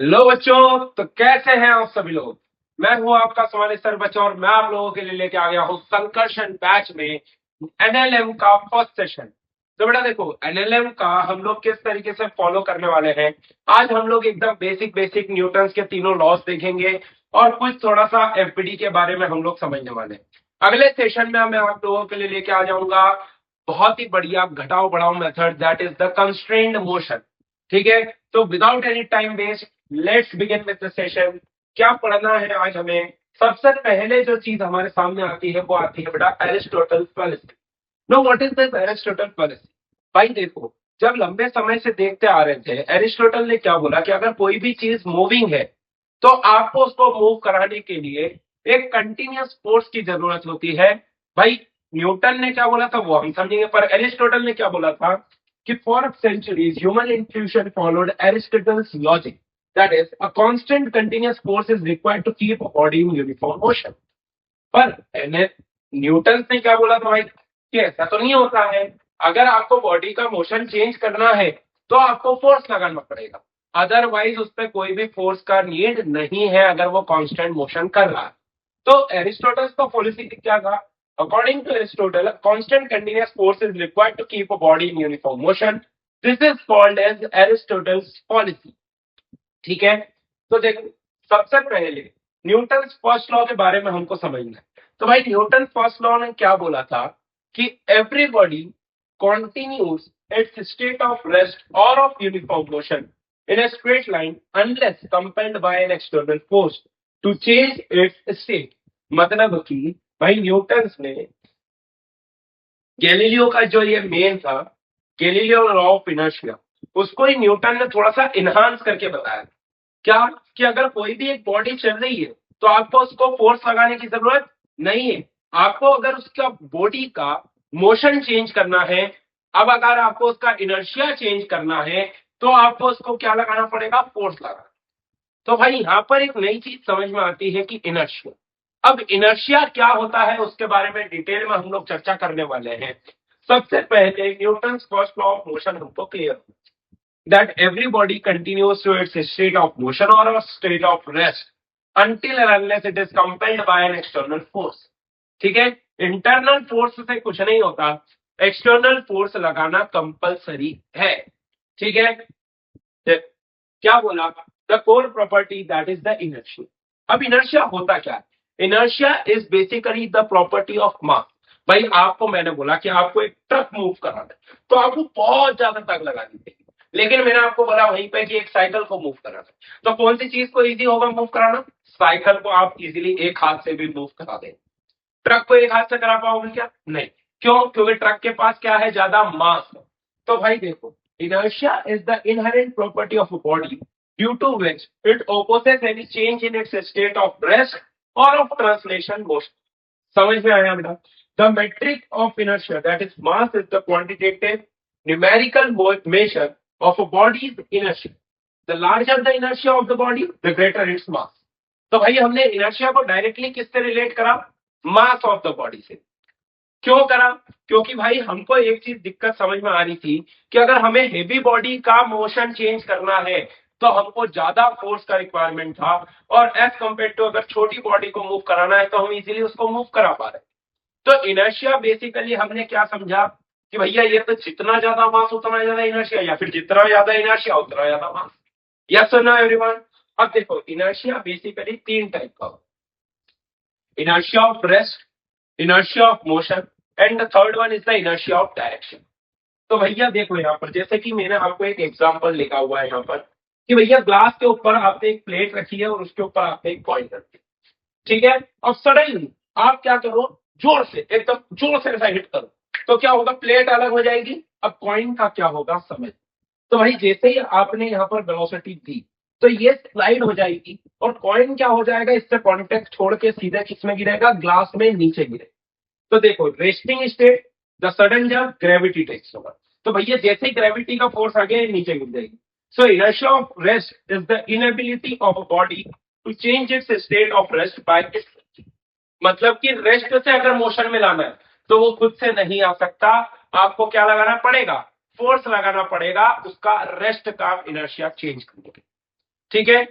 लो बच्चों, तो कैसे हैं आप सभी लोग। मैं हूं आपका सोमानी सर बच्चों, और मैं आप लोगों के लिए लेके आ गया हूं संकर्षण बैच में एनएलएम का फर्स्ट सेशन। तो बेटा देखो, एनएलएम का हम लोग किस तरीके से फॉलो करने वाले हैं। आज हम लोग एकदम बेसिक बेसिक न्यूटन्स के तीनों लॉस देखेंगे और कुछ थोड़ा सा एफपीडी के बारे में हम लोग समझने वाले हैं। अगले सेशन में मैं आप लोगों के लिए लेके आ जाऊंगा बहुत ही बढ़िया घटाओ बढ़ाओ method, that is the constrained motion. ठीक है, तो without any time waste, let's begin with the session. क्या पढ़ना है आज हमें। सबसे पहले जो चीज हमारे सामने आती है वो आती है बेटा Aristotle policy. No, what is this Aristotle policy. भाई देखो, जब लंबे समय से देखते आ रहे थे, एरिस्टोटल ने क्या बोला कि अगर कोई भी चीज मूविंग है तो आपको उसको मूव कराने के लिए एक कंटिन्यूअस फोर्स की जरूरत होती है। भाई न्यूटन ने क्या बोला था वो हम समझेंगे, पर एरिस्टोटल ने क्या बोला था कि for centuries human intuition followed Aristotle's logic, that is a constant continuous force is required to keep a body in uniform motion। पर न्यूटन ने क्या बोला था भाई कि ऐसा तो नहीं होता है। अगर आपको बॉडी का मोशन चेंज करना है तो आपको फोर्स लगाना पड़ेगा, अदरवाइज उस पर कोई भी फोर्स का नीड नहीं है अगर वो कांस्टेंट मोशन कर रहा है। तो एरिस्टोटल का पॉलिसी क्या था। According to Aristotle, constant continuous force is required to keep a body in uniform motion. This is called as Aristotle's policy. ठीक है, तो देखो, सबसे पहले न्यूटन फर्स्ट लॉ के बारे में हमको समझना है। तो भाई न्यूटन फर्स्ट लॉ ने क्या बोला था कि everybody continues its state of rest or of uniform motion in a straight line unless compelled by an external force to change its state। मतलब कि भाई न्यूटन ने गैलीलियो का जो ये मेन था, गैलीलियो लॉ ऑफ इनर्शिया, उसको ही Newton ने थोड़ा सा इनहांस करके बताया। क्या कि अगर कोई भी एक बॉडी चल रही है तो आपको उसको फोर्स लगाने की जरूरत नहीं है। आपको अगर उसका बॉडी का मोशन चेंज करना है, अब अगर आपको उसका इनर्शिया चेंज करना है तो आपको उसको क्या लगाना पड़ेगा, फोर्स लगाना। तो भाई यहां पर एक नई चीज समझ में आती है कि इनर्शिया। अब इनर्शिया क्या होता है उसके बारे में डिटेल में हम लोग चर्चा करने वाले हैं। सबसे पहले Newton first law of motion हमको clear, that every body continues to its state of motion or a state of rest until and unless it is compelled by an external force। ठीक है, इंटरनल फोर्स से कुछ नहीं होता, external force लगाना compulsory है। ठीक है, क्या बोला, the core property that is the inertia. अब इनर्शिया होता क्या है। Inertia is basically the property of mass. भाई आपको मैंने बोला कि आपको एक ट्रक मूव कराना है तो आपको बहुत ज्यादा तक लगानी पड़ेगी, लेकिन मैंने आपको बोला वहीं पे कि एक साइकिल को मूव कराना है तो कौन सी चीज को इजी होगा मूव कराना। साइकिल को आप इजीली एक हाथ से भी मूव करा दें। ट्रक को एक हाथ से करा पाओगे क्या, नहीं। क्यों, क्योंकि ट्रक के पास क्या है, ज्यादा मास है। तो भाई देखो, inertia is the inherent property of a body due to which it opposes any change in its state of rest or of translation motion। समझ में आया बेटा। The metric of inertia, that is mass, is the quantitative numerical measure of a body's inertia। the larger the inertia of the body, the greater its mass। तो भाई हमने inertia को directly किससे relate करा, मास ऑफ द बॉडी से। क्यों करा, क्योंकि भाई हमको एक चीज दिक्कत समझ में आ रही थी कि अगर हमें हेवी बॉडी का मोशन चेंज करना है तो हमको ज्यादा फोर्स का रिक्वायरमेंट था, और एज कंपेयर टू अगर छोटी बॉडी को मूव कराना है तो हम इजीली उसको मूव करा पा रहे। तो इनर्शिया बेसिकली हमने क्या समझा कि भैया ये तो जितना ज्यादा मास उतना ज्यादा इनर्शिया, या फिर जितना ज्यादा इनर्शिया उतना ज्यादा मास। यस और नो एवरीवन। अब देखो, इनर्शिया बेसिकली तीन टाइप का, inertia of rest, inertia of motion, and the third one is the inertia of direction। तो भैया देखो यहाँ पर, जैसे कि मैंने आपको एक एग्जांपल लिखा हुआ है यहाँ पर कि भैया ग्लास के ऊपर आपने एक प्लेट रखी है और उसके ऊपर आपने एक कॉइन रखी है। ठीक है, अब सडनली आप क्या करो, जोर से, एकदम जोर से ऐसा हिट करो तो क्या होगा, प्लेट अलग हो जाएगी। अब कॉइन का क्या होगा, समय। तो भाई जैसे ही आपने यहाँ पर वेलोसिटी दी तो ये स्लाइड हो जाएगी और कॉइन क्या हो जाएगा, इससे कॉन्टेक्ट छोड़ के सीधा किसमें गिरेगा, ग्लास में नीचे गिरेगा। तो देखो, resting state, the sudden jump, gravity takes over. तो भैया जैसे ही ग्रेविटी का फोर्स आ गया नीचे गिर जाएगी। So inertia of rest is the inability of a body to change its state of rest by its. मतलब कि रेस्ट से अगर मोशन में लाना है तो वो खुद से नहीं आ सकता, आपको क्या लगाना पड़ेगा, फोर्स लगाना पड़ेगा उसका रेस्ट का इनर्शिया चेंज करने के। ठीक है,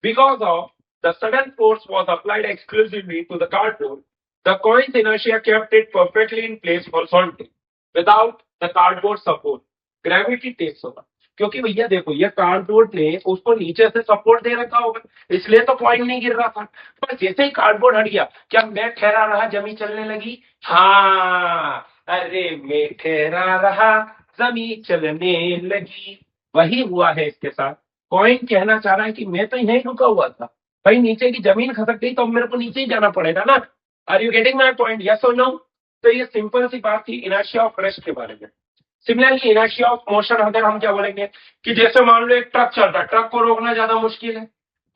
because of the sudden force was applied exclusively to the cardboard, the coin's inertia kept it perfectly in place horizontally without the cardboard support. Gravity takes over. क्योंकि भैया देखो ये कार्डबोर्ड ने उसको नीचे से सपोर्ट दे रखा होगा, इसलिए तो पॉइंट नहीं गिर रहा था। पर जैसे ही कार्डबोर्ड हट गया, क्या मैं ठहरा रहा जमीन चलने लगी? हाँ, अरे मैं ठहरा रहा जमीन चलने लगी। वही हुआ है इसके साथ। कॉइन कहना चाह रहा है कि मैं तो यहीं रुका हुआ था, भाई नीचे की जमीन खसक गई तो अब मेरे को नीचे ही जाना पड़ेगा ना। Are you getting my point? Yes और नो? तो ये सिंपल सी बात थी इनर्शिया ऑफ रेस्ट के बारे में। सिमिलरली इनर्शिया ऑफ मोशन अगर हम क्या बोलेंगे कि जैसे मान लो एक ट्रक चल रहा है, ट्रक को रोकना ज्यादा मुश्किल है।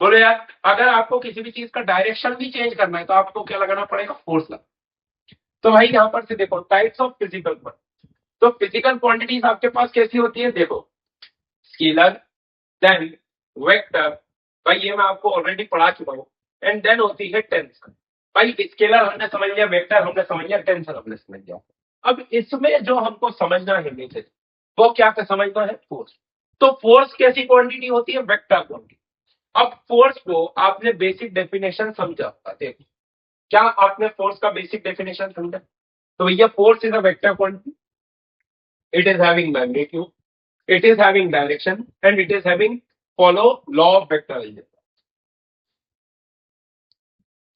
बोलो यार, अगर आपको किसी भी चीज का डायरेक्शन भी चेंज करना है तो आपको क्या लगाना पड़ेगा? फोर्स लगा। तो भाई यहां पर से देखो टाइप्स ऑफ फिजिकल क्वांटिटी। तो फिजिकल क्वांटिटीज आपके पास कैसी होती है? देखो, स्केलर, देन वेक्टर, भाई ये मैं आपको ऑलरेडी पढ़ा चुका हूँ, एंड देन होती है टेंसर। भाई स्केलर हमने समझ लिया, वेक्टर हमने समझ लिया, टेंसर हमने समझ लिया। अब इसमें जो हमको समझना है नीचे, वो क्या समझना है? फोर्स। तो फोर्स कैसी क्वांटिटी होती है? Vector quantity. अब फोर्स को आपने बेसिक डेफिनेशन समझा? देखो, क्या आपने फोर्स का बेसिक डेफिनेशन समझा? तो भैया force is a vector quantity, it is having magnitude, it is having direction, and it is having follow law of vector algebra.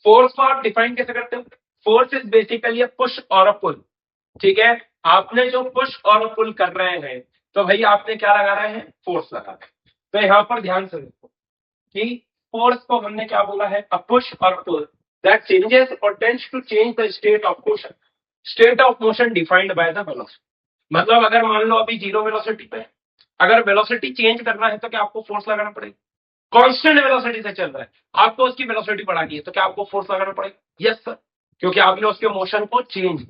Force को आप डिफाइन कैसे करते हो? Force is basically a push और अ पुल। ठीक है, आपने जो पुश और पुल कर रहे हैं, तो भाई आपने क्या लगा रहे हैं? फोर्स लगा रहे हैं। तो यहां पर ध्यान से देखो कि फोर्स को हमने क्या बोला है? अ पुश और पुल दैट चेंजेस और tends to change the state of motion. State of motion defined by the velocity. मतलब अगर मान लो अभी जीरो वेलोसिटी पे, अगर वेलोसिटी चेंज करना है तो क्या आपको फोर्स लगाना पड़ेगा? कांस्टेंट वेलोसिटी से चल रहा है, आपको उसकी वेलोसिटी बढ़ानी है तो क्या आपको फोर्स लगाना पड़ेगा? यस सर, क्योंकि आपने उसके मोशन को चेंज।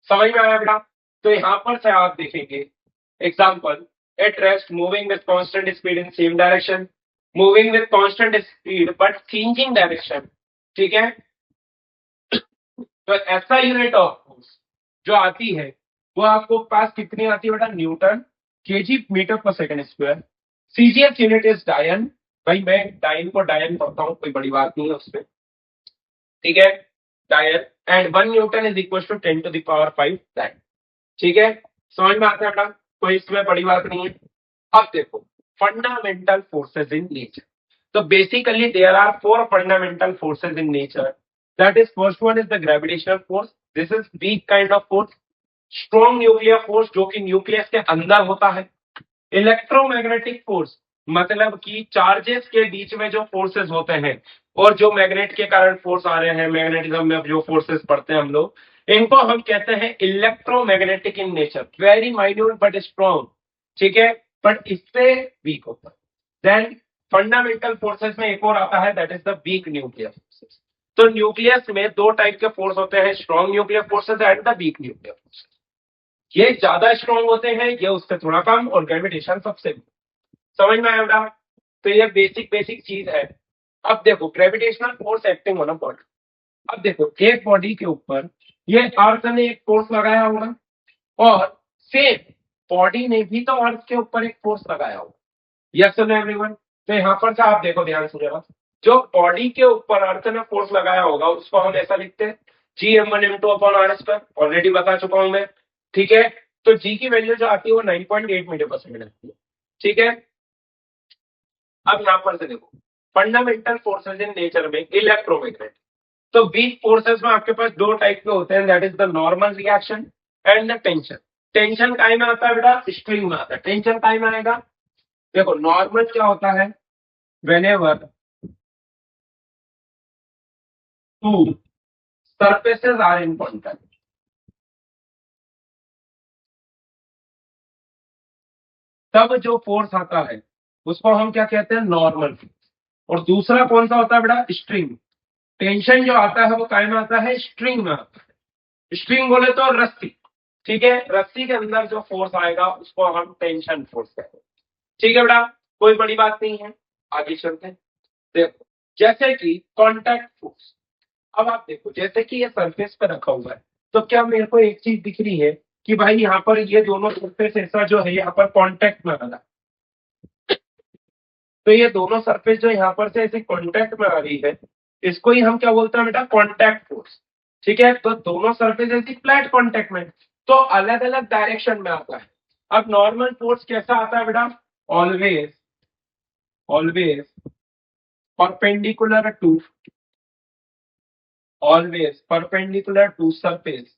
समझ में आया बेटा? तो यहां पर से आप देखेंगे example, at rest moving with constant speed in same direction, moving with constant speed but changing direction. ठीक है, तो ऐसा यूनिट ऑफ फोर्स जो आती है वो आपको पास कितनी आती है बेटा? न्यूटन केजी मीटर पर second square. CGS unit is डायन। भाई मैं डायन को डायन पढ़ता हूँ, कोई बड़ी बात नहीं है उसमें। ठीक है, dyne, and 1 newton is equal to 10⁵ dyne. ठीक है, समझ में आता है बेटा? कोई इसमें बड़ी बात नहीं है। अब देखो fundamental forces in nature. So basically there are four fundamental forces in nature. That is, first one is the gravitational force. This is weak kind of force. Strong nuclear force जो कि न्यूक्लियस के अंदर होता है। Electromagnetic force, मतलब कि charges के बीच में जो फोर्सेस होते हैं और जो मैग्नेट के कारण फोर्स आ रहे हैं, मैग्नेटिज्म में जो फोर्सेस पढ़ते हैं हम लोग, इनको हम कहते हैं electromagnetic in nature, very minute but strong. ठीक है, बट इससे वीक होता है। देन फंडामेंटल फोर्सेस में एक और आता है, that is the weak nuclear forces. तो न्यूक्लियस में दो टाइप के फोर्स होते हैं, strong nuclear forces and the weak nuclear forces. ये ज्यादा स्ट्रॉन्ग होते हैं, ये उससे थोड़ा कम, और ग्रेविटेशन सबसे। समझ में आया बेटा? तो ये बेसिक बेसिक चीज है। अब देखो gravitational force acting on a body. अब देखो एक बॉडी के ऊपर ये अर्थ ने एक फोर्स लगाया होगा, और सेम बॉडी ने भी तो अर्थ के ऊपर एक फोर्स लगाया होगा। Yes no everyone? तो यहाँ पर से आप देखो ध्यान से जरा, जो बॉडी के ऊपर अर्थ ने फोर्स लगाया होगा उसको हम ऐसा लिखते हैं Gm1m2/r²। ऑलरेडी बता चुका हूं मैं। ठीक है, तो जी की वैल्यू जो आती है वो 9.8 मीटर पर सेकेंड आती है। ठीक है, अब यहां पर से देखो फंडामेंटल फोर्सेज इन नेचर में इलेक्ट्रोमैग्नेटिक। तो वीक फोर्सेस में आपके पास दो टाइप के होते हैं, that is the normal reaction and the tension. Tension काय में आता है बेटा? स्ट्रिंग में आता है। टेंशन काय में आएगा? देखो नॉर्मल क्या होता है, whenever two surfaces are in contact, तब जो फोर्स आता है उसको हम क्या कहते हैं? Normal force. और दूसरा कौन सा होता है बेटा? स्ट्रिंग। टेंशन जो आता है वो काय में आता है? स्ट्रिंग में आता है। स्ट्रिंग बोले तो रस्सी। ठीक है, रस्सी के अंदर जो फोर्स आएगा उसको हम टेंशन फोर्स कहते हैं। ठीक है बेटा, कोई बड़ी बात नहीं है, आगे चलते हैं। देखो जैसे कि कॉन्टैक्ट फोर्स। अब आप देखो जैसे कि ये सरफेस पे रखा हुआ है, तो क्या मेरे को एक चीज दिख रही है कि भाई यहाँ पर ये दोनों सरफेस ऐसा जो है यहाँ पर कांटेक्ट में बना, तो ये दोनों सरफेस जो यहाँ पर से ऐसे कांटेक्ट में आ रही है, इसको ही हम क्या बोलते हैं बेटा, कांटेक्ट फोर्स। ठीक है, तो दोनों सरफेस ऐसी फ्लैट कांटेक्ट में, तो अलग अलग डायरेक्शन में आता है। अब नॉर्मल फोर्स कैसा आता है बेटा, always always perpendicular to surface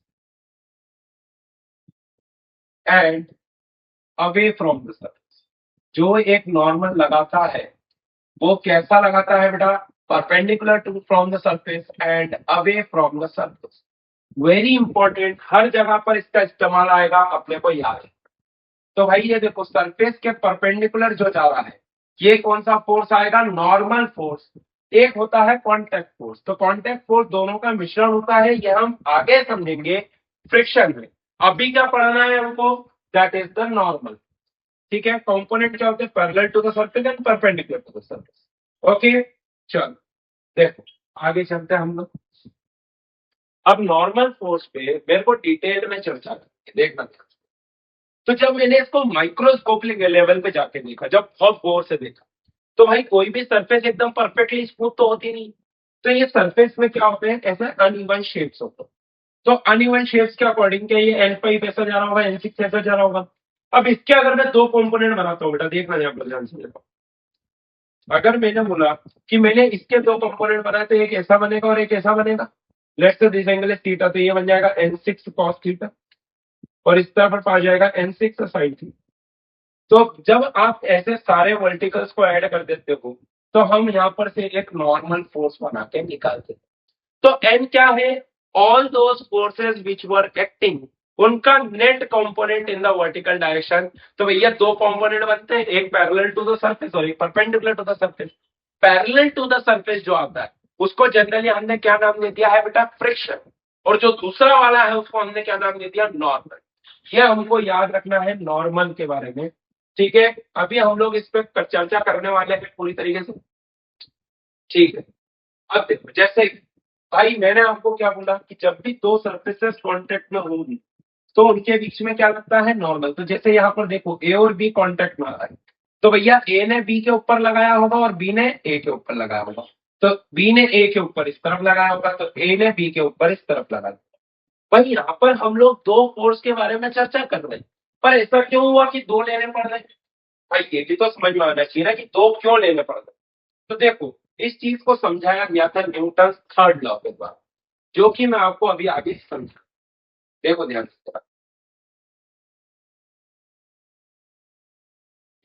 and away from the surface. जो एक नॉर्मल लगाता है वो कैसा लगाता है बेटा, perpendicular to from the surface and away from the surface. Very important, हर जगह पर इसका इस्तेमाल आएगा, अपने को याद है। तो भाई ये देखो, सरफेस के परपेंडिकुलर जो जा रहा है, ये कौन सा फोर्स आएगा, नॉर्मल फोर्स। एक होता है कांटेक्ट फोर्स, तो कांटेक्ट फोर्स दोनों का मिश्रण होता है, ये हम आगे समझेंगे फ्रिक्शन में। अभी क्या पढ़ना है हमको, दैट इज द नॉर्मल। ठीक है, कंपोनेंट क्या होते हैं, parallel to the surface and perpendicular to the surface. Okay, चल देखो आगे चलते हैं हम लोग। अब नॉर्मल फोर्स पे मेरे को डिटेल में चर्चा करनी है, देखना। तो जब मैंने इसको माइक्रोस्कोपिक लेवल पे जाके देखा, जब बहुत गौर से देखा, तो भाई कोई भी सरफेस एकदम परफेक्टली स्मूथ तो होती नहीं। तो ये सरफेस में क्या होते हैं, ऐसे अनइवन शेप्स होते हैं। तो अनइवन शेप्स के अकॉर्डिंग क्या ये N5 ऐसा जा रहा होगा, N6 ऐसा जा रहा होगा। अब इसके अगर मैं दो कंपोनेंट बनाता हूँ बेटा, देखना यहाँ पर ध्यान से देखो। अगर मैंने बोला कि मैंने इसके दो कंपोनेंट बनाए, तो एक ऐसा बनेगा और एक ऐसा बनेगा। Let's say this angle is theta, तो ये बन जाएगा N6 cos थीटा, और इस तरफ आ जाएगा N6 sin थीटा। तो जब आप ऐसे सारे वर्टिकल्स को ऐड कर देते हो, तो हम यहाँ पर से एक नॉर्मल फोर्स बना के निकालते हैं। तो N क्या है, all those forces which were acting, उनका net component in the vertical direction. तो भैया दो कंपोनेंट बनते हैं, एक पैरेलल टू द सरफेस और एक perpendicular to the surface. Parallel to the surface जो आता है उसको जनरली हमने क्या नाम दे दिया है बेटा, फ्रिक्शन। और जो दूसरा वाला है उसको हमने क्या नाम दे दिया, नॉर्मल। ये हमको याद रखना है नॉर्मल के बारे में। ठीक है, अभी हम लोग इस पर चर्चा करने वाले हैं पूरी तरीके से। ठीक है, अब देखो, जैसे भाई मैंने आपको क्या बोला कि जब भी दो सरफेसेस कांटेक्ट में होंगी, तो उनके बीच में क्या लगता है, नॉर्मल। तो जैसे यहाँ पर देखो, ए और बी कांटेक्ट में आ रहा है, तो भैया ए ने बी के ऊपर लगाया होगा और बी ने ए के ऊपर लगाया होगा। तो बी ने ए के ऊपर इस तरफ लगाया होगा, तो ए ने बी के ऊपर इस तरफ लगाया। भाई यहाँ पर हम लोग दो फोर्स के बारे में चर्चा कर रहे हैं, पर ऐसा क्यों हुआ कि दो लेने पड़ रहे हैं। भाई ये भी तो समझ में आना चाहिए ना कि दो क्यों लेने पड़ रहे हैं। तो देखो, इस चीज को समझाया गया था न्यूटन थर्ड लॉ के द्वारा, जो कि मैं आपको अभी आगे समझा। देखो ध्यान से,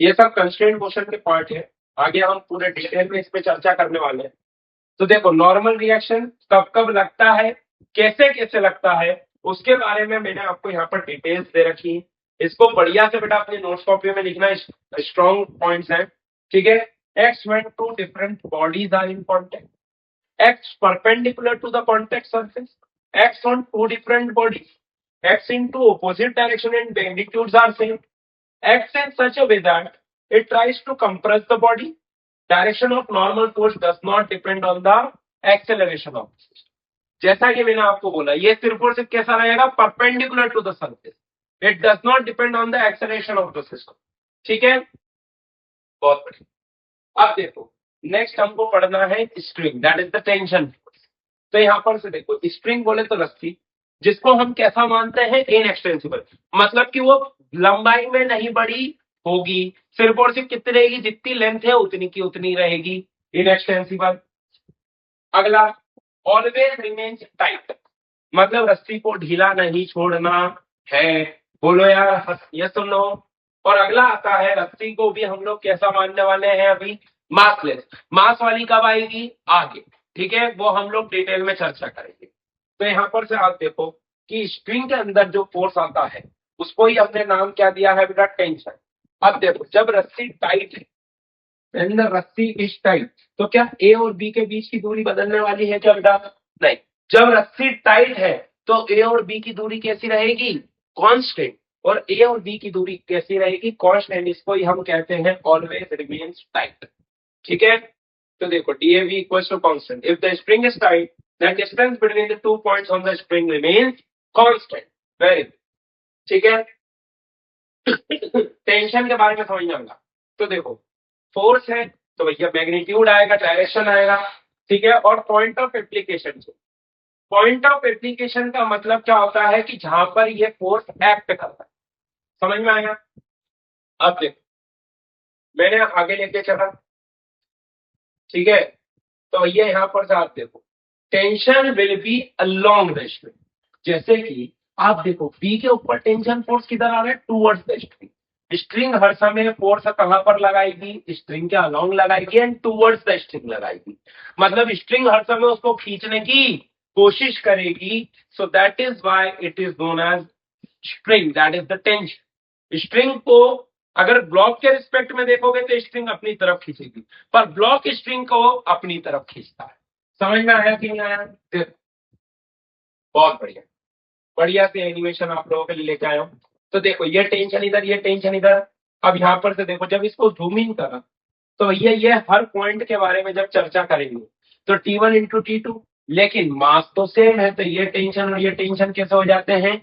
ये सब कंस्ट्रेंट क्वेश्चन के पार्ट है, आगे हम पूरे डिटेल में इस पे चर्चा करने वाले हैं। तो देखो, नॉर्मल रिएक्शन कब कब लगता है, कैसे कैसे लगता है, उसके बारे में मैंने आपको यहाँ पर डिटेल्स दे रखी है। इसको बढ़िया से बेटा अपनी नोट्स कॉपी में लिखना, स्ट्रॉन्ग पॉइंट्स हैं। ठीक है, acts when two different bodies are in contact, acts perpendicular to the contact surface, acts on two different bodies, acts in two opposite direction and magnitudes are same, acts in such a way that it tries to compress the body. Direction of normal force does not depend on the acceleration of the system. जैसा कि मैंने आपको बोला, ये सिर्फ और सिर्फ कैसा रहेगा, perpendicular to the surface, it does not depend on the acceleration of the system. ठीक है, बहुत बढ़िया। अब देखो, नेक्स्ट हमको पढ़ना है string, that is the tension force. तो यहाँ पर से देखो, स्ट्रिंग बोले तो रस्सी, जिसको हम कैसा मानते हैं, इनएक्सटेंसिबल। मतलब कि वो लंबाई में नहीं बढ़ी होगी, सिर्फ और सिर्फ कितनी रहेगी, जितनी लेंथ है उतनी की उतनी रहेगी, इनएक्सटेंसिबल। अगला, ऑलवेज रिमेन्स टाइट, मतलब रस्सी को ढीला नहीं छोड़ना है। बोलो यार, ये सुनो। और अगला आता है, रस्सी को भी हम लोग कैसा मानने वाले हैं अभी, मासलेस। मास वाली कब आएगी, आगे। ठीक है, वो हम लोग डिटेल में चर्चा करेंगे। तो यहाँ पर से आप देखो कि स्ट्रिंग के अंदर जो फोर्स आता है, उसको ही हमने नाम क्या दिया है बेटा, टेंशन। अब देखो, जब रस्सी टाइट है, when the रस्सी इज टाइट, तो क्या ए और बी के बीच की दूरी बदलने वाली है क्या बेटा, नहीं। जब रस्सी टाइट है तो ए और बी की दूरी कैसी रहेगी, कांस्टेंट। और ए और बी की दूरी कैसी रहेगी, कांस्टेंट। इसको ही हम कहते हैं ऑलवेज रिमेन्स टाइट। ठीक है, तो देखो, D A V equals to constant if the spring is tight, the distance between the 2 points on the spring remains constant. Very good. ठीक है, टेंशन के बारे में समझना होगा। तो देखो, फोर्स है, तो भैया मैग्नीट्यूड आएगा, डायरेक्शन आएगा, ठीक है। और point of application, point of application का मतलब क्या होता है कि जहां पर ये फोर्स एक्ट करता है। समझ में आएगा? अब देखो मैंने आगे लेके चला, ठीक है। तो भैया यहाँ पर से आप देखो tension will be along the string. जैसे कि आप देखो बी के ऊपर टेंशन फोर्स किधर आ रहा है, टूवर्ड्स द स्ट्रिंग। स्ट्रिंग हर समय फोर्स कहां पर लगाएगी, स्ट्रिंग के अलोंग लगाएगी एंड टूवर्ड्स द स्ट्रिंग लगाएगी। मतलब स्ट्रिंग हर समय उसको खींचने की कोशिश करेगी। So that is why it is known as string, that is the tension. String को अगर ब्लॉक के रिस्पेक्ट में देखोगे तो स्ट्रिंग अपनी तरफ खींचेगी, पर ब्लॉक स्ट्रिंग को अपनी तरफ खींचता है। समझ में आया कि नहीं आया? देखो बहुत बढ़िया, बढ़िया से एनिमेशन आप लोगों के लिए लेके आया हूं। तो देखो ये टेंशन इधर, ये टेंशन इधर। अब यहां पर से देखो जब इसको जूम इन करा तो भैया ये हर पॉइंट के बारे में जब चर्चा करेंगे तो T1 इंटू T2, लेकिन मास तो सेम है, तो ये टेंशन और ये टेंशन कैसे हो जाते हैं,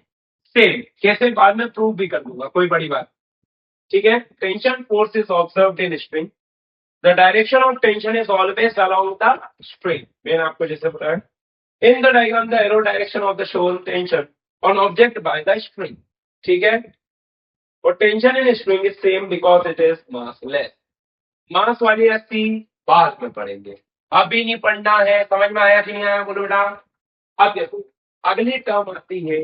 सेम। कैसे बाद में प्रूव भी कर दूंगा, कोई बड़ी बात, ठीक है। Tension force is observed in string, the direction of tension is always along the string. मैंने आपको जैसे बताया in the diagram the arrow direction of the shall tension on object by the string, ठीक है। और tension in string is same because it is massless. Mass वाली रस्सी बाद में पढ़ेंगे, अभी नहीं पढ़ना है। समझ में आया कि नहीं आया बोलो बेटा? अब देखो अगली टर्म आती है,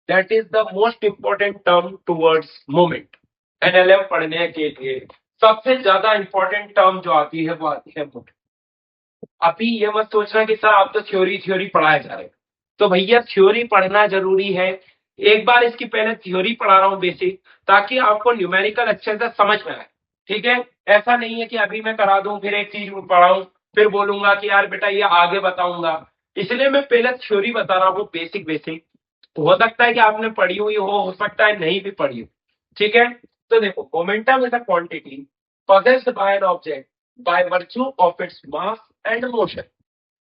that is the most important term towards moment. NLM पढ़ने के लिए सबसे ज्यादा इंपॉर्टेंट टर्म जो आती है वो आती है मोमेंट। अभी ये मत सोचना कि सर आप तो थ्योरी थ्योरी पढ़ाए जा रहे हैं, तो भैया थ्योरी पढ़ना जरूरी है। एक बार इसकी पहले थ्योरी पढ़ा रहा हूं बेसिक, ताकि आपको न्यूमेरिकल अच्छे से समझ में आए, ठीक है। ऐसा नहीं है कि अभी मैं करा दूं फिर एक चीज पढ़ाऊं फिर बोलूंगा कि यार बेटा ये आगे बताऊंगा। इसलिए मैं पहले थ्योरी बता रहा हूँ बेसिक बेसिक। हो सकता है कि आपने पढ़ी हुई हो सकता है नहीं भी पढ़ी हो, ठीक है। तो देखो momentum is a quantity possessed by an object by virtue of its mass and motion।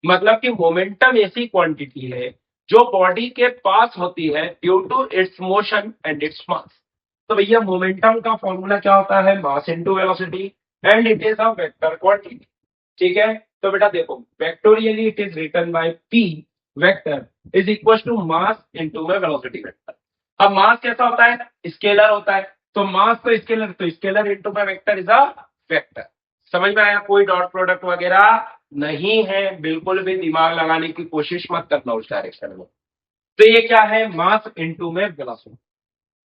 मतलब कि मोमेंटम ऐसी क्वांटिटी है जो बॉडी के पास होती है due to its motion and its mass. तो भैया मोमेंटम का फॉर्मूला क्या होता है, mass into velocity, and it is a vector quantity, ठीक है। तो बेटा देखो vectorially it is written by P vector is equal to mass into में वेलोसिटी वेक्टर। अब मास कैसा होता है, स्केलर होता है, तो मास तो स्केलर इनटू में वेक्टर इज अ वेक्टर। समझ में आया? कोई डॉट प्रोडक्ट वगैरह नहीं है, बिल्कुल भी दिमाग लगाने की कोशिश मत करना उस डायरेक्शन में। तो ये क्या है, मास इनटू में वेलोसिटी,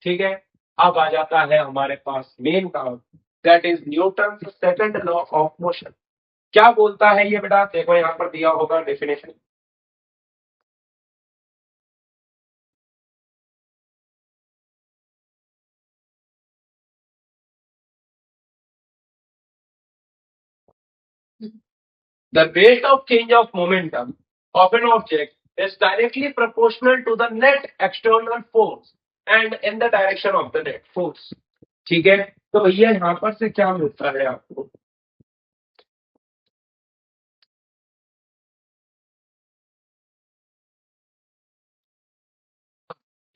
ठीक है। अब आ जाता है हमारे पास मेन काम, that is Newton second law of motion. क्या बोलता है ये बेटा, देखो यहां पर दिया होगा definition. The rate of change of momentum of an object is directly proportional to the net external force and in the direction of the net force, ठीक है। तो भैया यहां पर से क्या मिलता है आपको,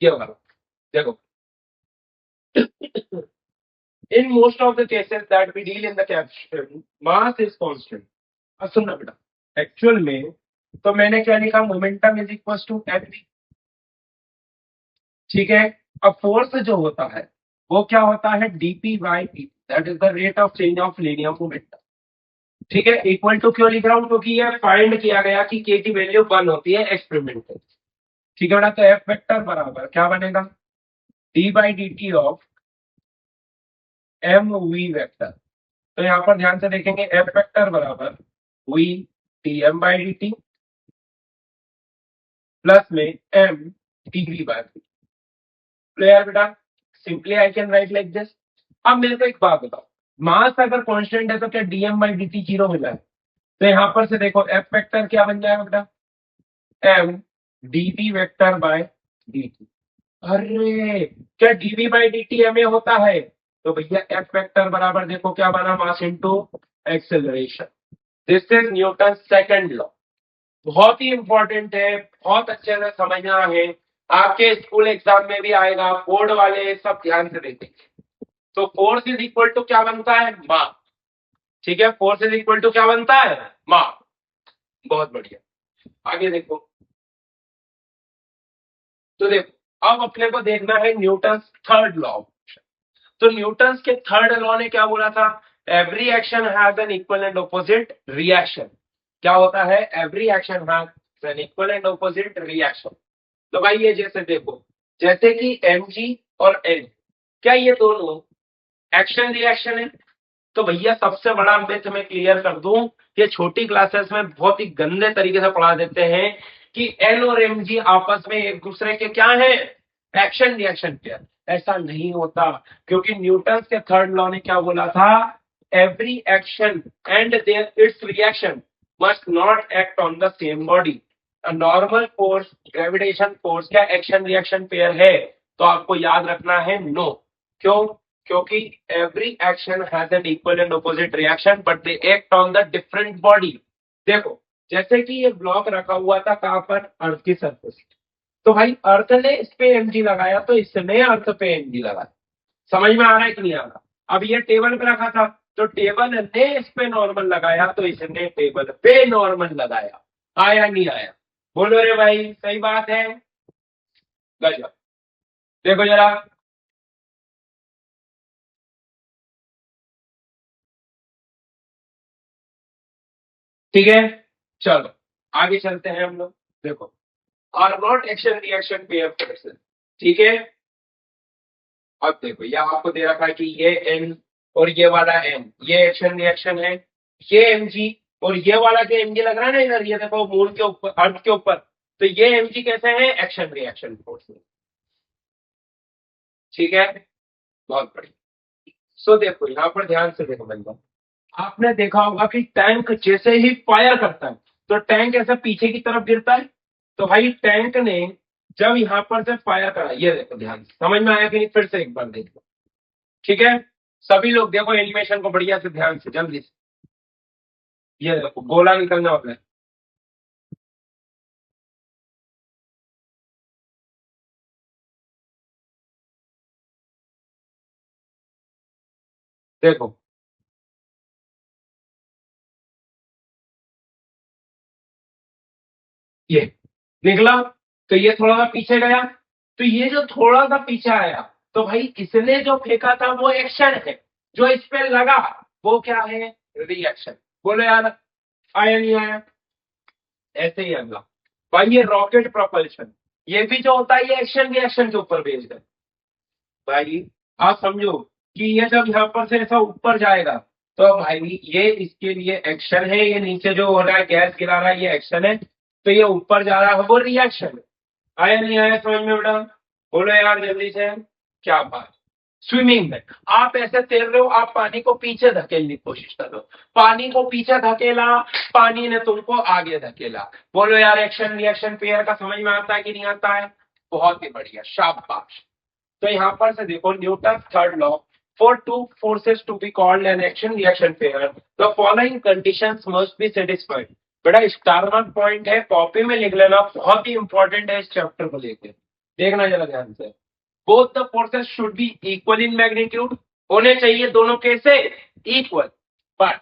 ये होगा देखो in most of the cases that we deal in the caption mass is constant। अब सुनना बेटा एक्चुअल में तो मैंने क्या लिखा, momentum is equal to M, ठीक है। अब फोर्स जो होता है वो क्या होता है, DP by D, that is the rate of change of linear momentum, ठीक है। इक्वल टू क्यों लिख रहा हूं, क्योंकि ये फाइंड किया गया कि के की वैल्यू 1 होती है एक्सपेरिमेंटल, ठीक है बेटा। तो एफ वेक्टर बराबर क्या बनेगा, D by D T of M V vector. तो यहाँ पर ध्यान से देखेंगे एफ वेक्टर बराबर V T M by D T plus में M D V by T. Clear बेटा, simply I can write like this. अब मेरे को एक बात बताओ, मास अगर कांस्टेंट है तो क्या DM by D T zero मिला है, तो यहां पर से देखो एफ वेक्टर क्या बन जाएगा बेटा, M D V vector by D T. अरे क्या D V by D T M A होता है, तो भैया एफ वेक्टर बराबर देखो क्या बना, mass into acceleration. This is Newton second law, बहुत ही इंपॉर्टेंट है, बहुत अच्छे से समझना है। आपके स्कूल एग्जाम में भी आएगा, बोर्ड वाले सब ध्यान से देखेंगे। तो फोर्स इज इक्वल टू क्या बनता है, मास, ठीक है, फोर्स इज इक्वल टू क्या बनता है, मास। बहुत बढ़िया, आगे देखो। तो देखो अब अपने को देखना है न्यूटन थर्ड लॉ। तो न्यूटन के थर्ड लॉ ने क्या बोला था, every action has an equal and opposite reaction. क्या होता है, every action has an equal and opposite reaction. तो भाई ये जैसे देखो, जैसे कि एम जी और एन, क्या ये दोनों एक्शन रिएक्शन है। तो भैया सबसे बड़ा मिथ मैं क्लियर कर दूं, ये छोटी क्लासेस में बहुत ही गंदे तरीके से पढ़ा देते हैं कि एन और एम जी आपस में एक दूसरे के क्या है, एक्शन रिएक्शन पेयर। ऐसा नहीं होता, क्योंकि न्यूटन के थर्ड लॉ ने क्या बोला था, every action and their its reaction must not act on the same body. Normal force gravitation force क्या एक्शन रिएक्शन पेयर है, तो आपको याद रखना है नो। क्यों, क्योंकि every action has an equal and opposite reaction but they act on the different body. देखो जैसे कि ये ब्लॉक रखा हुआ था कहां पर, अर्थ की सरफेस। तो भाई अर्थ ने इस पे एमजी लगाया, तो इसने अर्थ पे एमजी लगाया। समझ में आ रहा है कि नहीं आ रहा। अब ये टेबल पे रखा था, तो टेबल ने इस पे नॉर्मल लगाया, तो इसने टेबल पे नॉर्मल लगाया। आया नहीं आया, बोलो रे भाई, सही बात है। गजब, देखो जरा। ठीक है, चलो आगे चलते हैं हम लोग। देखो, are not action reaction pair forces. ठीक है, अब देखो ये आपको दे रखा है कि ये एन और ये वाला एन, ये एक्शन रिएक्शन है। ये एम जी और ये वाला जो एम जी लग रहा है ना इधर, ये देखो मून के ऊपर, अर्थ के ऊपर, तो ये एम जी कैसे है, एक्शन रिएक्शन फोर्स। ठीक है, बहुत बढ़िया। सो देखो यहाँ पर ध्यान से देखो बंदा, आपने देखा होगा कि टैंक जैसे ही फायर करता है, तो टैंक ऐसे पीछे की तरफ गिरता है। तो भाई टैंक ने जब यहां पर से फायर करा, ये देखो ध्यान से, समझ में आया कि नहीं, फिर से एक बार देखो। ठीक है, सभी लोग देखो एनिमेशन को बढ़िया से ध्यान से जल्दी से। ये देखो गोला निकलने वाला है। देखो ये निकला, तो ये थोड़ा सा पीछे गया, तो ये जो थोड़ा सा पीछे आया, तो भाई इसने जो फेंका था वो एक्शन है, जो इस पे लगा वो क्या है, रिएक्शन। बोलो यार, आया नहीं आया। ऐसे ही अगला, भाई ये रॉकेट प्रोपल्शन, ये भी जो होता है ये एक्शन रिएक्शन के ऊपर बेस्ड है। भाई आप समझो कि ये जब यहाँ पर से ऐसा ऊपर जाएगा, तो भाई ये इसके लिए एक्शन है, ये नीचे जो हो रहा है गैस गिरा रहा है ये एक्शन है, तो ये ऊपर जा रहा है वो रिएक्शन है। आया नहीं आया समझ में बेटा, बोलो यार जल्दी से। क्या बात, स्विमिंग में आप ऐसे तैर रहे हो, आप पानी को पीछे धकेलने की कोशिश कर रहे हो, पानी को पीछे धकेला, पानी ने तुमको आगे धकेला। बोलो यार एक्शन रिएक्शन पेयर का समझ में आता है कि नहीं आता है। बहुत ही बढ़िया, शाबाश। तो यहां पर से देखो Newton third law, for two forces to be called an action reaction pair the following conditions must be satisfied. बेटा स्टार मार्क पॉइंट है, कॉपी में लिख लेना, बहुत ही इंपॉर्टेंट है इस चैप्टर को लेकर। देखना जरा ध्यान से, both the forces should B equal in magnitude, होने चाहिए दोनों कैसे, equal, but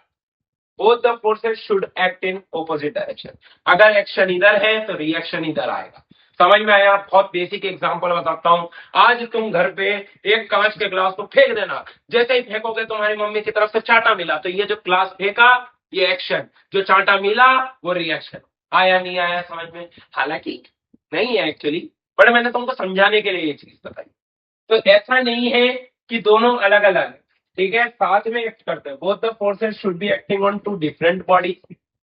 both the forces should act in opposite direction. अगर एक्शन इधर है तो रिएक्शन इधर आएगा। समझ में आया, बहुत बेसिक एग्जांपल बताता हूं। आज तुम घर पे एक कांच के ग्लास को फेंक देना, जैसे ही फेंकोगे तुम्हारी मम्मी की तरफ से चांटा मिला, तो ये जो ग्लास फेंका ये एक्शन, जो चांटा मिला वो रिएक्शन। आया नहीं आया समझ में, हालांकि नहीं है एक्चुअली, बट मैंने तुमको समझाने के लिए ये चीज बताई। तो ऐसा नहीं है कि दोनों अलग अलग, ठीक है, साथ में एक्ट करते हैं, both the forces should be acting on two different body.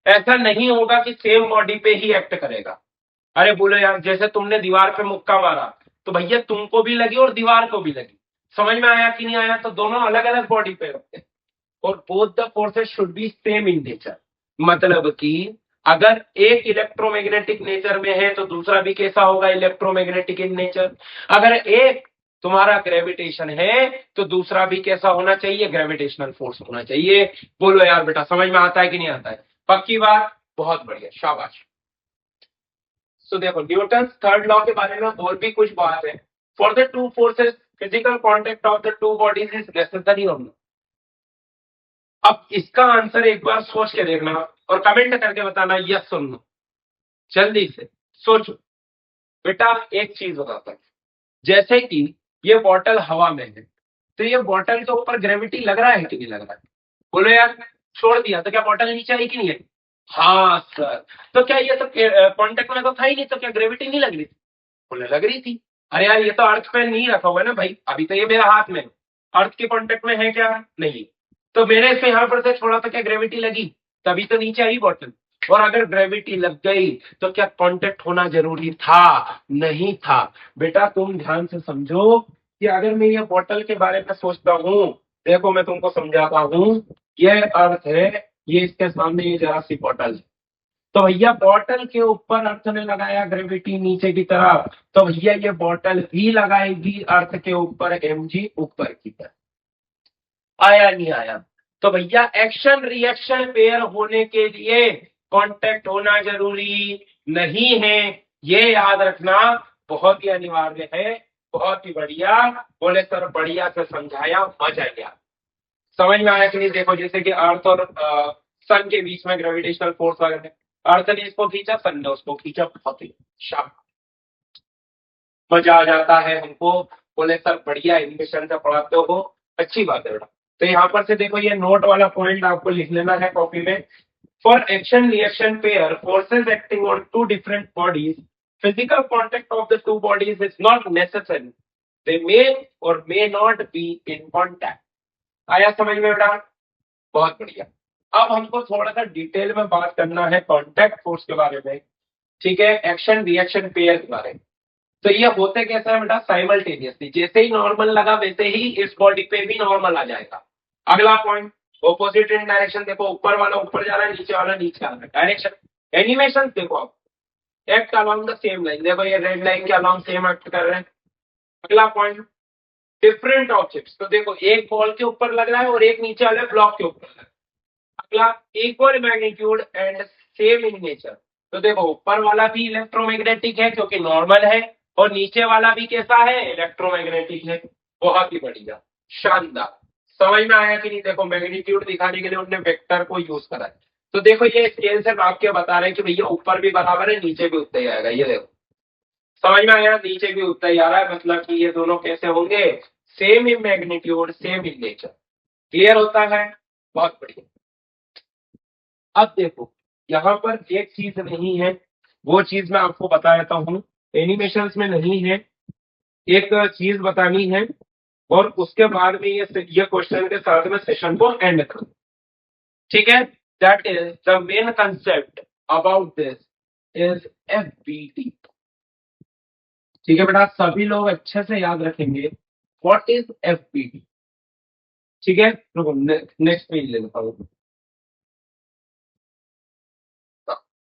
ऐसा नहीं होगा कि सेम बॉडी पे ही एक्ट करेगा। अरे बोलो यार, जैसे तुमने दीवार पे मुक्का मारा, तो भैया तुमको भी लगी और दीवार को भी लगी। समझ में आया कि नहीं आया, तो दोनों अलग अलग बॉडी पे रखते हैं। और both the forces should B same in nature, मतलब कि अगर एक इलेक्ट्रोमैग्नेटिक नेचर में है तो दूसरा भी कैसा होगा, इलेक्ट्रोमैग्नेटिक इन नेचर। अगर एक तुम्हारा ग्रेविटेशन है तो दूसरा भी कैसा होना चाहिए, ग्रेविटेशनल फोर्स होना चाहिए। बोलो यार बेटा, समझ में आता है कि नहीं आता है, पक्की बात, बहुत बढ़िया, शाबाश। तो देखो न्यूटन थर्ड लॉ के बारे में और भी कुछ बात है। For the two forces physical contact of the two bodies is necessary और नो। अब इसका आंसर एक बार सोच के देखना और कमेंट करके बताना यस सुन लो, जल्दी से सोचो। बेटा एक चीज बताता है, जैसे कि ये बॉटल हवा में है, तो ये बॉटल के ऊपर ग्रेविटी लग रहा है कि नहीं लग रहा है? बोलो यार, छोड़ दिया तो क्या बॉटल नीचे आई कि नहीं आई? हाँ सर। तो क्या ये तो कांटेक्ट में तो था ही नहीं, तो क्या ग्रेविटी नहीं लग रही थी? बोले लग रही थी। अरे यार ये तो अर्थ पे नहीं रखा हुआ है ना भाई, अभी तो ये मेरे हाथ में है। अर्थ के कांटेक्ट में है क्या? नहीं। तो मेरे इसमें यहाँ पर से छोड़ा तो क्या ग्रेविटी लगी? तभी तो नीचे आई बॉटल। और अगर ग्रेविटी लग गई तो क्या कांटेक्ट होना जरूरी था? नहीं था। बेटा तुम ध्यान से समझो कि अगर मैं ये बॉटल के बारे में सोचता हूँ, देखो मैं तुमको समझाता हूँ, ये अर्थ है, ये इसके सामने ये जरा सी बॉटल है। तो भैया बॉटल के ऊपर अर्थ ने लगाया ग्रेविटी नीचे की तरफ, तो भैया ये बॉटल भी लगाएगी अर्थ के ऊपर mg ऊपर की तरफ। आया नहीं आया? तो भैया एक्शन रिएक्शन पेयर होने के लिए कांटेक्ट होना जरूरी नहीं है, ये याद रखना। बहुत ही अनिवार्य है। बहुत ही बढ़िया। बोले सर बढ़िया से समझाया, मजा गया। समझ में आया कि नहीं? देखो जैसे कि अर्थ और सन के बीच में ग्रेविटेशनल फोर्स अगर है, अर्थ ने इसको खींचा, सन ने उसको खींचा, बहुत ही शाबाश। मजा आ जाता है हमको। बोले सर बढ़िया एनिमेशन से पढ़ाते हो, अच्छी बात है बेटा। तो यहाँ पर से देखो ये नोट वाला पॉइंट आपको लिख लेना है कॉपी में। For action reaction pair forces acting on two different bodies, physical contact of the two bodies is not necessary, they may और may not be in contact. आया समझ में बेटा? बहुत बढ़िया। अब हमको थोड़ा सा डिटेल में बात करना है कॉन्टैक्ट फोर्स के बारे में। ठीक है, एक्शन रिएक्शन पेयर के बारे में। तो ये होते कैसा है बेटा? साइमल्टेनियसली, जैसे ही नॉर्मल लगा वैसे ही इस बॉडी पे भी नॉर्मल आ जाएगा। अगला पॉइंट, ऑपोजिट इन डायरेक्शन। देखो ऊपर वाला ऊपर जा रहा है, नीचे वाला नीचे आ रहा है, डायरेक्शन एनिमेशन देखो आप, act along the same line. देखो ये रेड लाइन के अलोंग सेम एक्ट कर रहे हैं। अगला पॉइंट, डिफरेंट ऑब्जेक्ट्स। तो देखो एक बॉल के ऊपर लग रहा है और एक नीचे वाले ब्लॉक के ऊपर लग रहा है। अगला, equal magnitude and same in nature. तो देखो ऊपर वाला भी इलेक्ट्रोमैग्नेटिक है क्योंकि नॉर्मल है, और नीचे वाला भी कैसा है? इलेक्ट्रोमैग्नेटिक है। बहुत ही बढ़िया, शानदार। समझ में आया कि नहीं? देखो मैग्नीट्यूड दिखाने के लिए उन्होंने वेक्टर को यूज करा है। तो देखो ये स्केल से नाप के बता रहे हैं कि भैया ऊपर भी बराबर है, नीचे भी उतना ही आएगा। ये देखो समझ में आया? नीचे भी उतना ही आ रहा है, मतलब कि ये दोनों कैसे होंगे? Same in magnitude same in nature. Clear होता है? बहुत बढ़िया। अब देखो यहाँ पर एक चीज नहीं है, वो चीज मैं आपको बता देता हूँ, एनिमेशंस में नहीं है। एक चीज बतानी है और उसके बाद में ये क्वेश्चन के साथ में सेशन को एंड कर। ठीक है, that is the main concept about this is FBT। ठीक है बेटा, सभी लोग अच्छे से याद रखेंगे व्हाट इज FBT। ठीक है, रुको नेक्स्ट पेज ले लेता हूँ।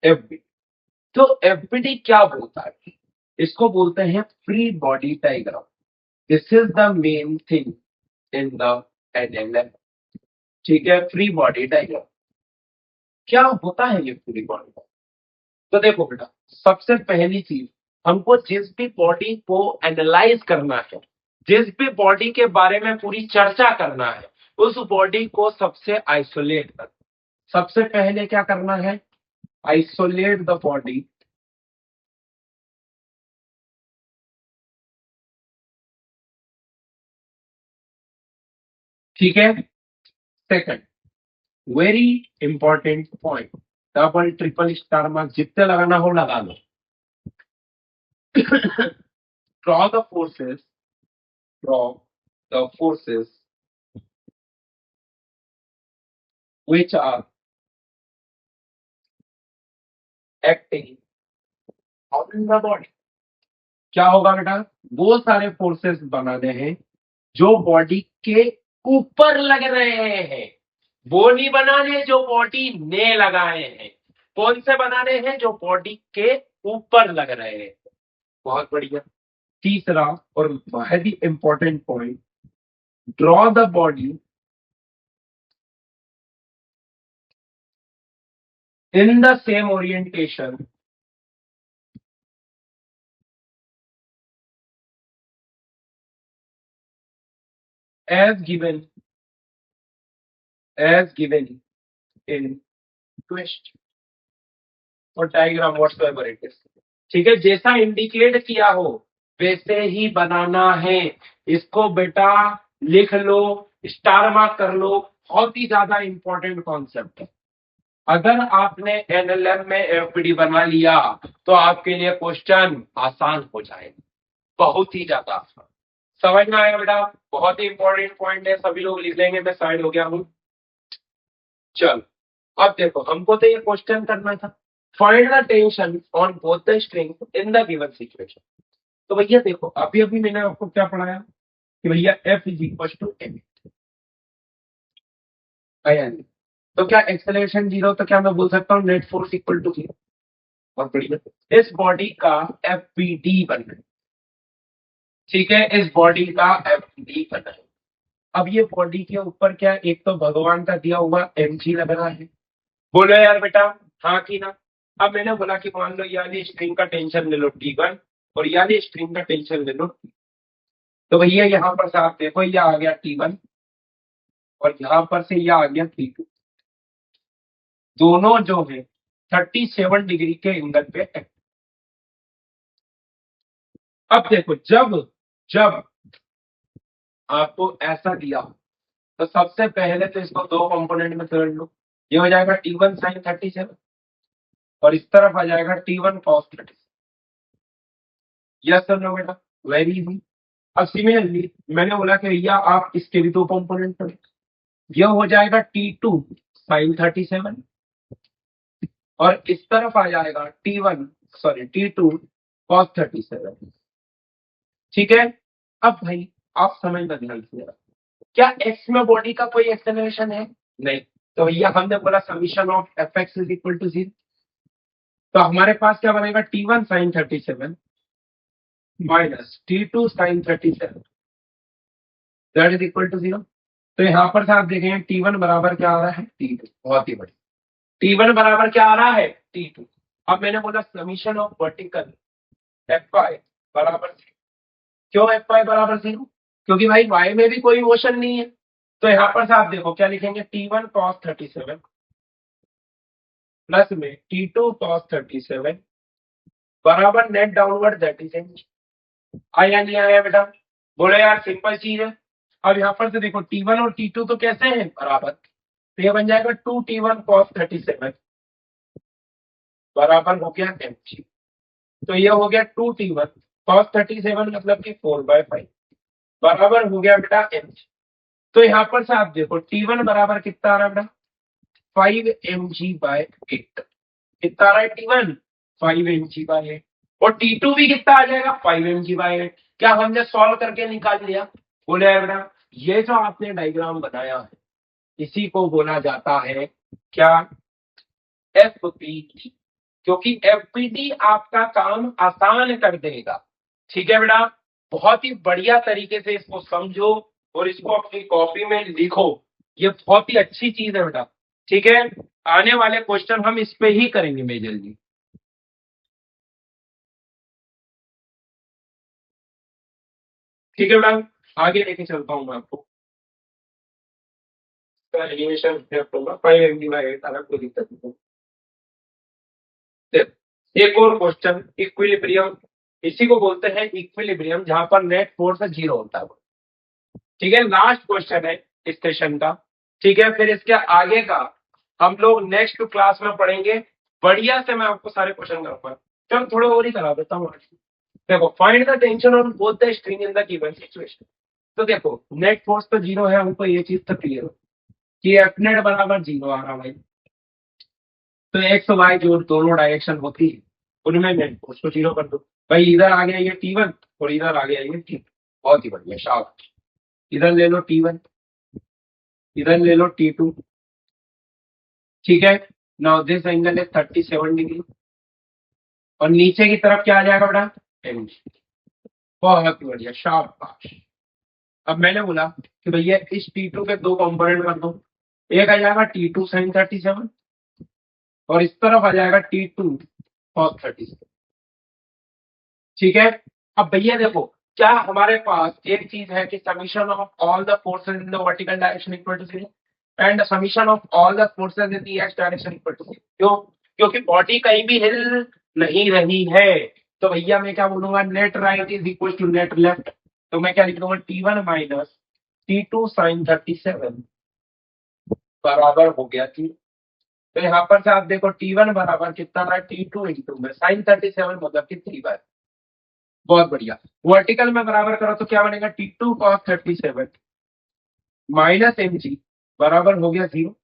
FBT, तो FBT क्या बोलता है? इसको बोलते हैं free body diagram. This is the main thing in the NLM। ठीक है, फ्री बॉडी डायग्राम क्या होता है? ये फ्री बॉडी, तो देखो बेटा, सबसे पहली चीज, हमको जिस भी बॉडी को एनालाइज करना है, जिस भी बॉडी के बारे में पूरी चर्चा करना है, उस बॉडी को सबसे आइसोलेट कर, सबसे पहले क्या करना है? Isolate the body. ठीक है, second, very important point, double triple star mark जितने लगाना हो लगा लो। Draw the forces, draw the forces which are acting on the body। क्या होगा बेटा? वो सारे फोर्सेस बनाने हैं जो बॉडी के ऊपर लग रहे हैं, वो नहीं बनाने जो बॉडी ने लगाए हैं। कौन से बनाने हैं? जो बॉडी के ऊपर लग रहे हैं। बहुत बढ़िया। तीसरा और बहुत ही important point, draw the body in the same orientation as given as given in question और डायग्राम व्हाट्सएवर इट इज। ठीक है, जैसा इंडिकेट किया हो वैसे ही बनाना है। इसको बेटा लिख लो, स्टार मार्क कर लो, बहुत ही ज्यादा इंपॉर्टेंट कॉन्सेप्ट है। अगर आपने एनएलएम में एफपीडी बना लिया तो आपके लिए क्वेश्चन आसान हो जाएगा, बहुत ही ज्यादा आसान। समझ में आया बेटा? बहुत ही इंपॉर्टेंट पॉइंट है, सभी लोग लिख लेंगे, मैं साइड हो गया हूं। चल अब देखो, हमको तो ये क्वेश्चन करना था, find the tension on both the string in the given situation. तो भैया देखो, अभी अभी मैंने आपको क्या पढ़ाया कि भैया F is equal to M. तो क्या एक्सेलरेशन जीरो, तो क्या मैं बोल सकता हूँ net force equal to zero? और बढ़िया, इस बॉडी का एफ बी डी बनना है। ठीक है, इस बॉडी का एफ डी बनना है। अब ये बॉडी के ऊपर क्या, एक तो भगवान का दिया हुआ एम जी लग रहा है। बोलो यार बेटा, हाँ कि ना? अब मैंने बोला कि मान लो यानी स्ट्रिंग का टेंशन ले लो T1 और यानी स्ट्रिंग का टेंशन ले लो T। तो भैया यहाँ पर से आप देखो, ये आ गया T1 और यहाँ पर से ये आ गया T2। दोनों जो है 37 डिग्री के एंगल पे है। अब देखो, जब जब आपको ऐसा दिया हो तो सबसे पहले तो इसको दो कंपोनेंट में तोड़ लो। ये हो जाएगा T1 sin 37 और इस तरफ आ जाएगा T1 cos 37। Yes sir no बेटा? Very easy. अब सिमिलरली मैंने बोला कि भैया आप इसके भी दो कंपोनेंट करें। यह हो जाएगा T2 sin 37 और इस तरफ आ जाएगा T2 cos 37। ठीक है, अब भाई आप समझना ध्यान से, क्या एक्स में बॉडी का कोई एक्सेलरेशन है? नहीं। तो भैया हमने बोला summation of F X is equal to 0। तो हमारे पास क्या बनेगा, T1 sin 37 minus T2 sin 37 that is equal to 0। तो यहाँ पर से आप देखेंगे T1 बराबर क्या आ रहा है, T2। बहुत ही बढ़िया, T1 बराबर क्या आ रहा है, T2। अब मैंने बोला summation of vertical F I बराबर 0। क्यों एफ आई बराबर 0? क्योंकि भाई वाई में भी कोई मोशन नहीं है। तो यहाँ पर से आप देखो क्या लिखेंगे, T1 cos 37 प्लस में T2 cos 37 बराबर net downward that is M. आया नहीं आया बेटा? बोले यार सिंपल चीज है। अब यहाँ पर से देखो T1 और T2 तो कैसे हैं, बराबर। तो ये बन जाएगा 2T1 cos 37 बराबर हो गया एम। तो ये हो गया 2T1 cos 37 मतलब कि 4/5 बराबर हो गया बेटा एम। तो यहाँ पर से आप देखो T1 बराबर कितना आ रहा है बेटा, 5 mg/8। कितना आ रहा है T1, 5 mg/8। और T2 भी कितना आ जाएगा, 5 mg/8। क्या हमने सॉल्व करके निकाल लिया? बोले यार बेटा, ये जो आपने डायग्राम बनाया है इसी को बोला जाता है क्या, एफपीटी। क्योंकि एफपीटी आपका काम आसान कर देगा। ठीक है बेटा, बहुत ही बढ़िया तरीके से इसको समझो और इसको अपनी कॉपी में लिखो। ये बहुत ही अच्छी चीज है बेटा। ठीक है, आने वाले क्वेश्चन हम इस पे ही करेंगे मेजरली। ठीक है बेटा, आगे लेके चलता हूँ मैं आपको। एनिमेशन 5 mg/8 अलग, कोई दिक्कत नहीं। एक और क्वेश्चन, इक्विलिब्रियम। इसी को बोलते हैं इक्विलिब्रियम, जहां पर नेट फोर्स 0 होता है। ठीक है, लास्ट क्वेश्चन है इस सेशन का। ठीक है, फिर इसके आगे का हम लोग नेक्स्ट क्लास में पढ़ेंगे। बढ़िया से मैं आपको सारे क्वेश्चन करूंगा। चलो थोड़ा और ही करा देता हूँ आज। देखो, find the tension on both the string in the given situation. तो देखो नेट फोर्स तो 0 है, हमको ये चीज तो क्लियर हो कि एफ नेट बराबर 0 आ रहा भाई। तो एक्स वाई जो दोनों डायरेक्शन होती है उनमें नेट फोर्स को 0 कर दो। भाई इधर आ गया ये T1 और इधर आ गया ये T2। बहुत ही बढ़िया, शाबाश। इधर ले लो T1, इधर ले लो T2। ठीक है, नाउ दिस एंगल है 37 डिग्री और नीचे की तरफ क्या आ जाएगा बेटा, एम। बहुत ही बढ़िया, शाबाश। अब मैंने बोला कि भैया इस T2 के दो कंपोनेंट कर दो। एक आ जाएगा T2 sin 37 और इस तरफ आ जाएगा T2 cos 37। ठीक है, अब भैया देखो, क्या हमारे पास एक चीज है कि summation of all the forces in the vertical direction equal to 0। And summation of all the forces in the X direction equal to 0। क्यों? क्योंकि बॉडी कहीं भी हिल नहीं रही है। तो भैया मैं क्या बोलूंगा, net right is equal to net left. तो मैं क्या लिख दूंगा, T1 माइनस T2 साइन 37 बराबर हो गया थी। तो यहाँ पर से आप देखो T1 बराबर कितना रहा, T2 इंटू में साइन 37 मतलब कि 3 बार। बहुत बढ़िया। वर्टिकल में बराबर करो तो क्या बनेगा, T2 cos 37 माइनस mg बराबर हो गया 0।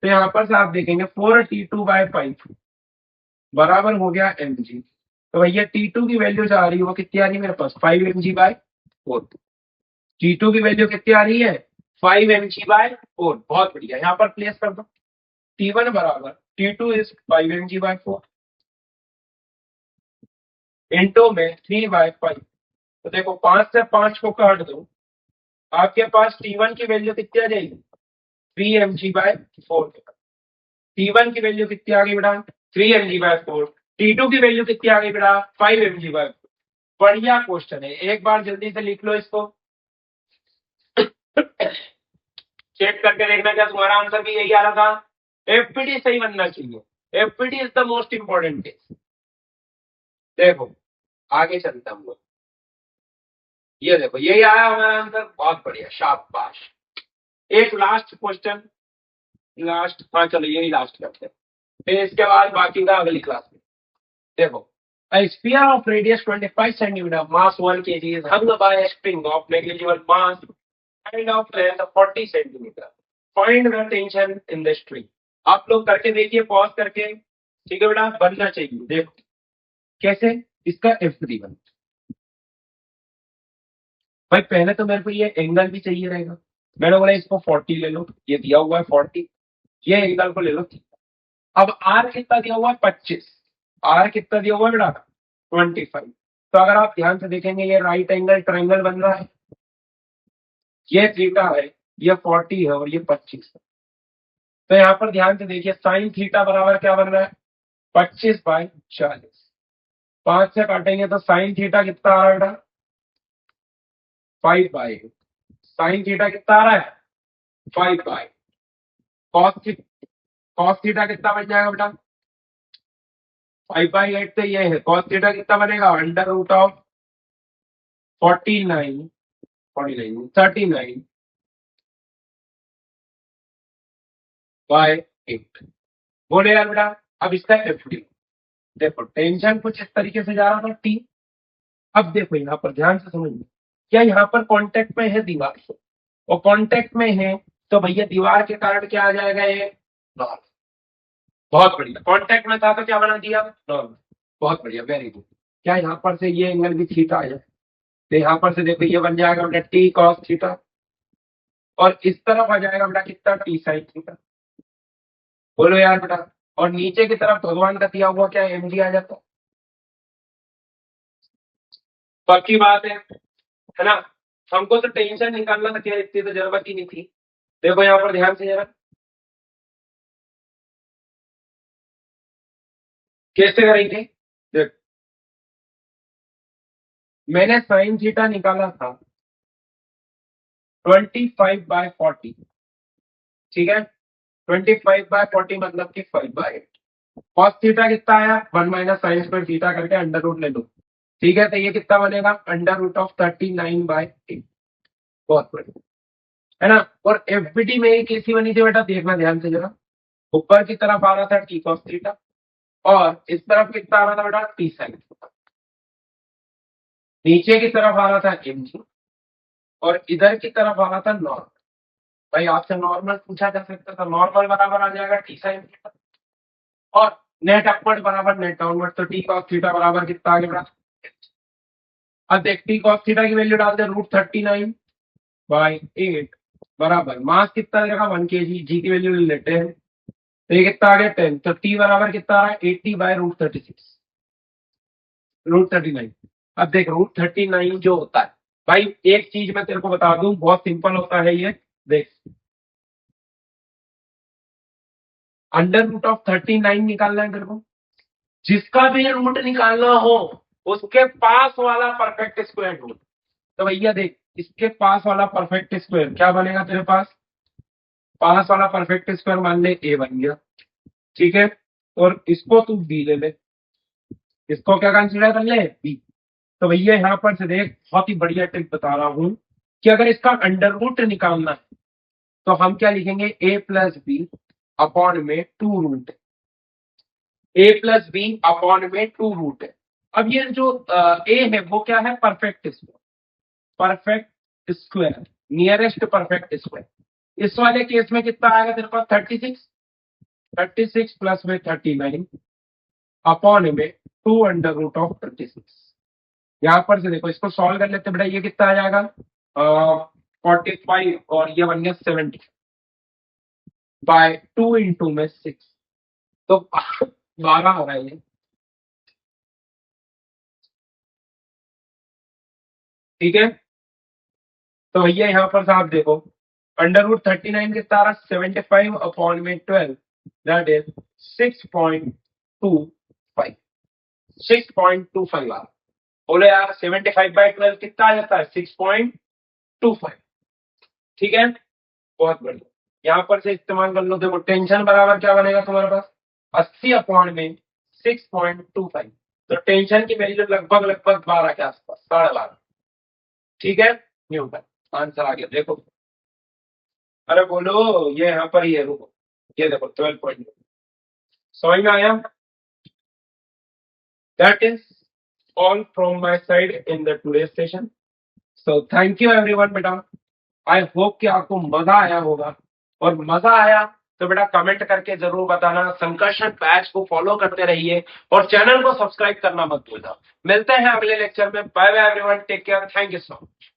तो यहाँ पर से आप देखेंगे 4T2/5 बराबर हो गया mg। तो भैया T2 की वैल्यू जो आ रही है वो कितनी आ रही है मेरे पास, 5 mg/4। T2 की वैल्यू कितनी आ रही है, 5 mg/4। बहुत बढ़िया, यहाँ पर प्लेस कर दो। T1 बराबर T2 इज 5 mg/4 इंटू में 3/5। तो देखो 5 से 5 को काट दो, आपके पास T1 की वैल्यू कितनी आ जाएगी, 3 mg/4। T1 की वैल्यू कितनी आ गई बेटा, 3 mg/4। T2 की वैल्यू कितनी आ गई बेटा, 5 mg/4। बढ़िया क्वेश्चन है, एक बार जल्दी से लिख लो इसको। चेक करके देखना क्या तुम्हारा आंसर भी यही आ रहा था। एफपीडी सही बनना चाहिए, FPD is the most important case. देखो आगे चलता हूँ, ये देखो यही आया हमारा आंसर, बहुत बढ़िया, शाबाश। एक लास्ट क्वेश्चन, लास्ट, हाँ चलो यही लास्ट करते हैं, फिर इसके बाद बाकी का अगली क्लास में। देखो, a sphere of radius 25 centimeter, mass 1 kg is hung by a string of negligible mass and of length 40 centimeter. Find the tension in the string. आप लोग करके देखिए, पॉज करके, ठीक है बेटा, बनना चाहिए। देखो कैसे, इसका F3 बन, भाई पहले तो मेरे को ये एंगल भी चाहिए रहेगा। मैंने बोला इसको 40 ले लो, ये दिया हुआ है 40, ये एंगल को ले लो। अब आर कितना दिया हुआ है, 25। आर कितना दिया हुआ है बेटा, 25। तो अगर आप ध्यान से देखेंगे ये राइट एंगल ट्राइंगल बन रहा है, ये थीटा है, ये 40 है और ये 25 है। तो यहाँ पर ध्यान से देखिए साइन थीटा बराबर क्या बन रहा है, 25/40। 5 से काटेंगे तो साइन थीटा कितना आ रहा है बेटा, 5/8। साइन थीटा कितना आ रहा है, 5/8। कॉस थीटा कितना बन जाएगा बेटा, 5/8 से ये है, कॉस थीटा कितना बनेगा, √49 39/8। बोले यार बेटा, अब इसका F3 देखो, टेंशन कुछ इस तरीके से जा रहा था T। अब देखो यहाँ पर ध्यान से समझिए, क्या यहाँ पर कांटेक्ट में है दीवार से, और कांटेक्ट में है तो भैया दीवार के कारण क्या आ जाएगा, ये नॉर्मल। बहुत बढ़िया, कांटेक्ट में था तो क्या बना दिया, नॉर्मल। बहुत बढ़िया, वेरी गुड। क्या यहाँ पर से ये एंगल भी थीटा है, तो यहाँ पर से देखो ये बन जाएगा बेटा T cos थीटा, और इस तरफ आ जाएगा बेटा कितना, T sin थीटा। बोलो यार बेटा, और नीचे की तरफ भगवान का दिया हुआ क्या, mg आ जाता। पक्की बात है ना। हमको तो टेंशन निकालना था, क्या इतनी तो जरूरत ही नहीं थी। देखो यहाँ पर ध्यान से जरा, कैसे करेंगे, देख मैंने साइन थीटा निकाला था 25/40, ठीक है। 25/40 मतलब कि 5/8। कॉस थीटा कितना आया, 1 माइनस साइन स्क्वायर थीटा करके अंडर रूट ले लो, ठीक है। तो ये कितना बनेगा, √39/8। बहुत बढ़िया, है ना। और एफबीटी में एक कैसी बनी थी बेटा, देखना ध्यान से जरा। ऊपर की तरफ आ रहा था T cos थीटा, और इस तरफ कितना आ रहा था बेटा, T sin थीटा। नीचे की तरफ आ रहा था mg, और इधर की तरफ आ रहा था नॉर्मल। भाई आपसे नॉर्मल पूछा जा सकता था, नॉर्मल बराबर आ जाएगा T sin थीटा, और नेट अपवर्ड बराबर नेट डाउनवर्ड। तो T cos थीटा बराबर कितना आ गया। अब देख T cos थीटा की वैल्यू डालते हैं, √39/8 बराबर मास कितना देगा, 1 kg, जी की वैल्यू ले लेते हैं, तो ये कितना आ गया 10। तो T बराबर कितना आ रहा है, 80/√36, √39। अब देख √39 जो होता है, भाई एक चीज मैं तेरे को बता दूं, बहुत सिंपल होता है ये। देख √39 निकालना है तेरे को, जिसका भी रूट निकालना हो उसके पास वाला परफेक्ट स्क्वायर रूट। तो भैया देख, इसके पास वाला परफेक्ट स्क्वायर क्या बनेगा तेरे पास, पास वाला परफेक्ट स्क्वायर मान ले ए बन गया, ठीक है। और इसको तू बी ले ले, इसको क्या कंसिडर कर ले, बी। तो भैया यहाँ पर से देख, बहुत ही बढ़िया ट्रिक बता रहा हूं कि अगर इसका अंडर रूट निकालना है तो हम क्या लिखेंगे, ए प्लस बी अपॉन में two root, A plus B upon में टू रूट है। अब ये जो ए है वो क्या है, perfect square, perfect square, nearest perfect square. इस वाले केस में कितना आएगा तेरे पास, 36, 36 प्लस में 39 अपॉन में टू अंडर रूट ऑफ 36। यहाँ पर से देखो, इसको सॉल्व कर लेते बेटा, ये कितना आ जाएगा 45 और ये बन गया 70 बाय 2 इंटू में 6, तो 12 आ रहा है ये, ठीक है। तो भैया यहाँ पर साहब देखो, अंडर रूट 39 कितना आ रहा है, 75 अपॉन में 12, दैट इज 6.25, 6.25 आ रहा। बोले यार 75 बाई 12 कितना आ जाता है, 6.25, ठीक है। बहुत बढ़िया, यहाँ पर से इस्तेमाल कर लो। देखो टेंशन बराबर क्या बनेगा तुम्हारे पास, 80 अपॉन में 6.25, तो टेंशन की वैल्यू लगभग लगभग 12 के आसपास, 12.5, ठीक है। न्यूटन, आंसर आ गया देखो। अरे बोलो, ये यहाँ पर ही है, रुको, ये देखो 12 समझ में आया। That is all from my side in the today session. So thank you everyone बेटा, आई होप कि आपको मजा आया होगा, और मजा आया तो बेटा कमेंट करके जरूर बताना। संकर्षण बैच को फॉलो करते रहिए और चैनल को सब्सक्राइब करना मत भूलना। मिलते हैं अगले लेक्चर में, bye bye everyone, take care, thank you so much.